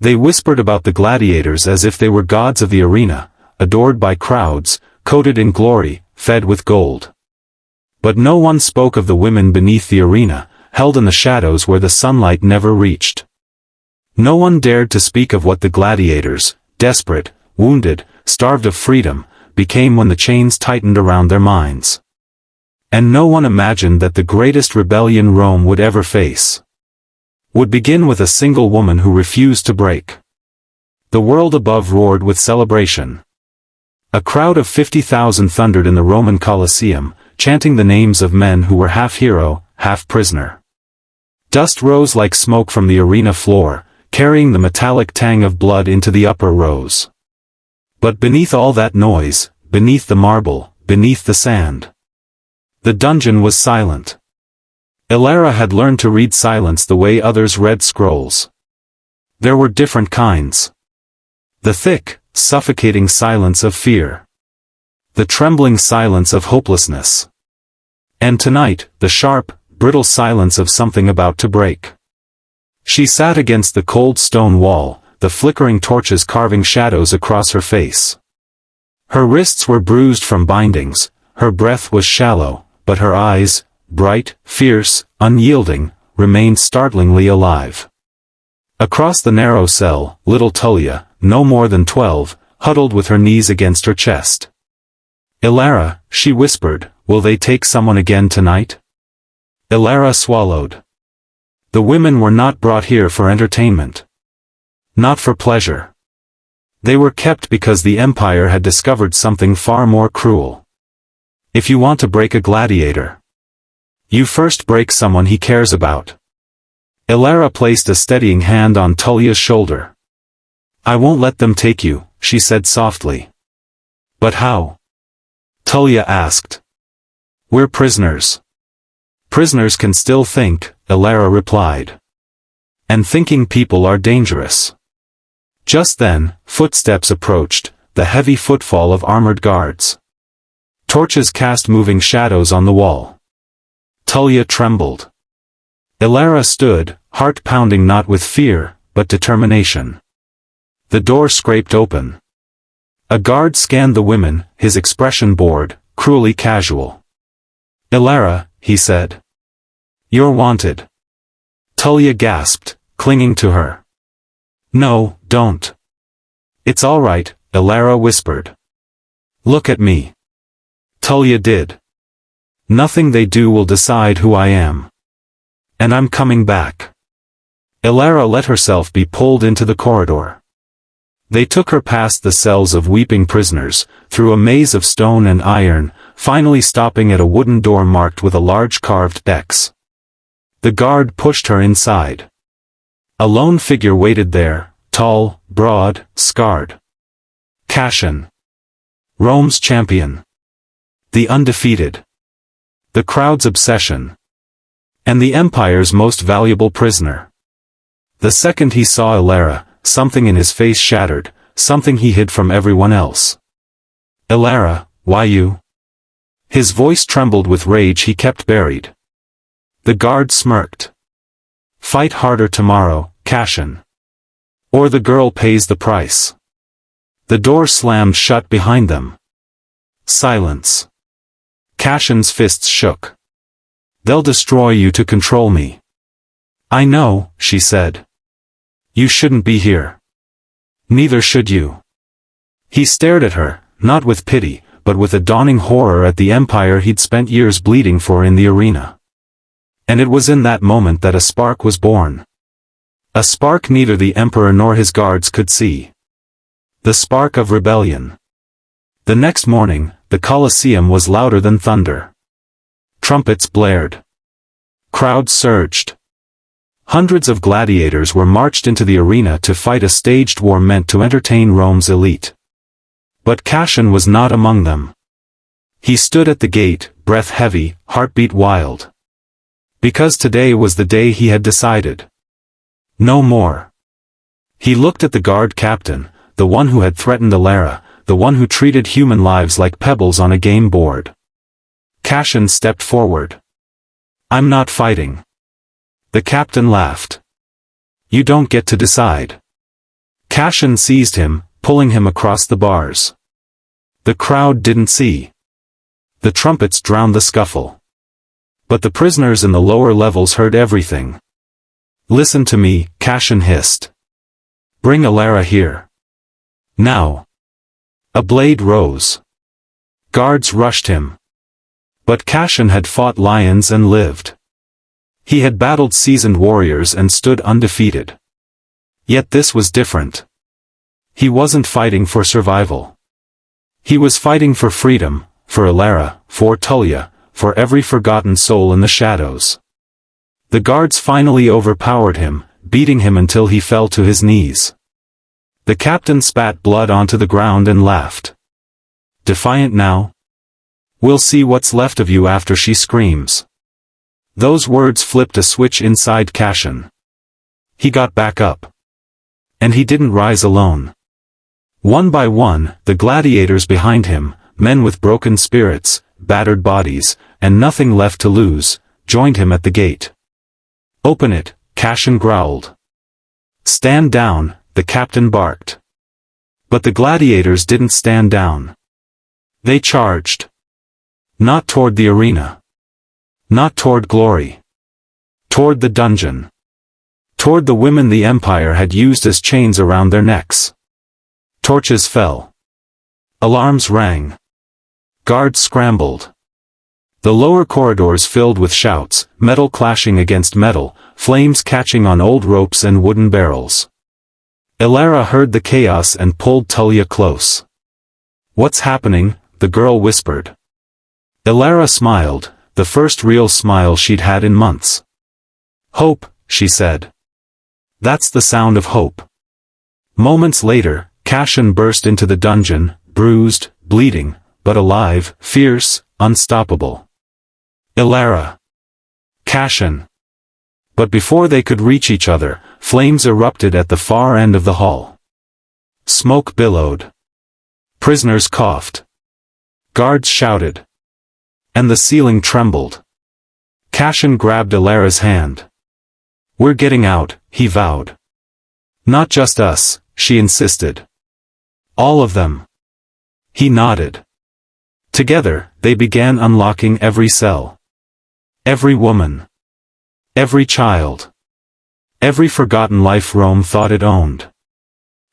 They whispered about the gladiators as if they were gods of the arena, adored by crowds, coated in glory, fed with gold. But no one spoke of the women beneath the arena, held in the shadows where the sunlight never reached. No one dared to speak of what the gladiators, desperate, wounded, starved of freedom, became when the chains tightened around their minds. And no one imagined that the greatest rebellion Rome would ever face would begin with a single woman who refused to break. The world above roared with celebration. A crowd of 50,000 thundered in the Roman Colosseum, chanting the names of men who were half hero, half prisoner. Dust rose like smoke from the arena floor, carrying the metallic tang of blood into the upper rows. But beneath all that noise, beneath the marble, beneath the sand, the dungeon was silent. Ilara had learned to read silence the way others read scrolls. There were different kinds. The thick, suffocating silence of fear. The trembling silence of hopelessness. And tonight, the sharp, brittle silence of something about to break. She sat against the cold stone wall, the flickering torches carving shadows across her face. Her wrists were bruised from bindings, her breath was shallow, but her eyes, bright, fierce, unyielding, remained startlingly alive. Across the narrow cell, little Tullia, no more than 12, huddled with her knees against her chest. "Ilara," she whispered, "will they take someone again tonight?" Ilara swallowed. The women were not brought here for entertainment. Not for pleasure. They were kept because the Empire had discovered something far more cruel. If you want to break a gladiator, you first break someone he cares about. Ilara placed a steadying hand on Tullia's shoulder. "I won't let them take you," she said softly. "But how?" Tullia asked. "We're prisoners." "Prisoners can still think," Ilara replied. "And thinking people are dangerous." Just then, footsteps approached, the heavy footfall of armored guards. Torches cast moving shadows on the wall. Tullia trembled. Ilara stood, heart pounding not with fear, but determination. The door scraped open. A guard scanned the women, his expression bored, cruelly casual. "Ilara," he said. "You're wanted." Tullia gasped, clinging to her. "No, don't." "It's all right," Ilara whispered. "Look at me." Tullia did. "Nothing they do will decide who I am. And I'm coming back." Ilara let herself be pulled into the corridor. They took her past the cells of weeping prisoners, through a maze of stone and iron, finally stopping at a wooden door marked with a large carved X. The guard pushed her inside. A lone figure waited there, tall, broad, scarred. Dacian. Rome's champion. The undefeated. The crowd's obsession. And the Empire's most valuable prisoner. The second he saw Ilara, something in his face shattered, something he hid from everyone else. "Ilara, why you?" His voice trembled with rage he kept buried. The guard smirked. "Fight harder tomorrow, Dacian. Or the girl pays the price." The door slammed shut behind them. Silence. Dacian's fists shook. "They'll destroy you to control me." "I know," she said. "You shouldn't be here. Neither should you." He stared at her, not with pity, but with a dawning horror at the empire he'd spent years bleeding for in the arena. And it was in that moment that a spark was born. A spark neither the emperor nor his guards could see. The spark of rebellion. The next morning, the Colosseum was louder than thunder. Trumpets blared. Crowds surged. Hundreds of gladiators were marched into the arena to fight a staged war meant to entertain Rome's elite. But Dacian was not among them. He stood at the gate, breath heavy, heartbeat wild. Because today was the day he had decided. No more. He looked at the guard captain, the one who had threatened Ilara, the one who treated human lives like pebbles on a game board. Dacian stepped forward. "I'm not fighting." The captain laughed. "You don't get to decide." Dacian seized him, pulling him across the bars. The crowd didn't see. The trumpets drowned the scuffle. But the prisoners in the lower levels heard everything. "Listen to me," Dacian hissed. "Bring Ilara here. Now." A blade rose. Guards rushed him. But Dacian had fought lions and lived. He had battled seasoned warriors and stood undefeated. Yet this was different. He wasn't fighting for survival. He was fighting for freedom, for Ilara, for Tullia, for every forgotten soul in the shadows. The guards finally overpowered him, beating him until he fell to his knees. The captain spat blood onto the ground and laughed. "Defiant now? We'll see what's left of you after she screams." Those words flipped a switch inside Dacian. He got back up. And he didn't rise alone. One by one, the gladiators behind him, men with broken spirits, battered bodies, and nothing left to lose, joined him at the gate. "Open it," Dacian growled. "Stand down," the captain barked. But the gladiators didn't stand down. They charged. Not toward the arena. Not toward glory. Toward the dungeon. Toward the women the Empire had used as chains around their necks. Torches fell. Alarms rang. Guards scrambled. The lower corridors filled with shouts, metal clashing against metal, flames catching on old ropes and wooden barrels. Ilara heard the chaos and pulled Tullia close. "What's happening?" the girl whispered. Ilara smiled, the first real smile she'd had in months. "Hope," she said. "That's the sound of hope." Moments later, Dacian burst into the dungeon, bruised, bleeding, but alive, fierce, unstoppable. Ilara. Dacian. But before they could reach each other, flames erupted at the far end of the hall. Smoke billowed. Prisoners coughed. Guards shouted. And the ceiling trembled. Dacian grabbed Ilara's hand. "We're getting out," he vowed. "Not just us," she insisted. "All of them." He nodded. Together, they began unlocking every cell. Every woman. Every child. Every forgotten life Rome thought it owned.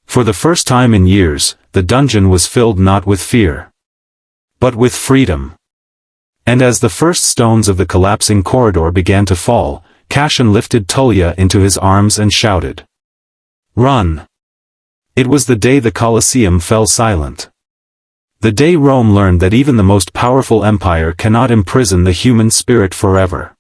For the first time in years, the dungeon was filled not with fear, but with freedom. And as the first stones of the collapsing corridor began to fall, Dacian lifted Tullia into his arms and shouted. "Run!" It was the day the Colosseum fell silent. The day Rome learned that even the most powerful empire cannot imprison the human spirit forever.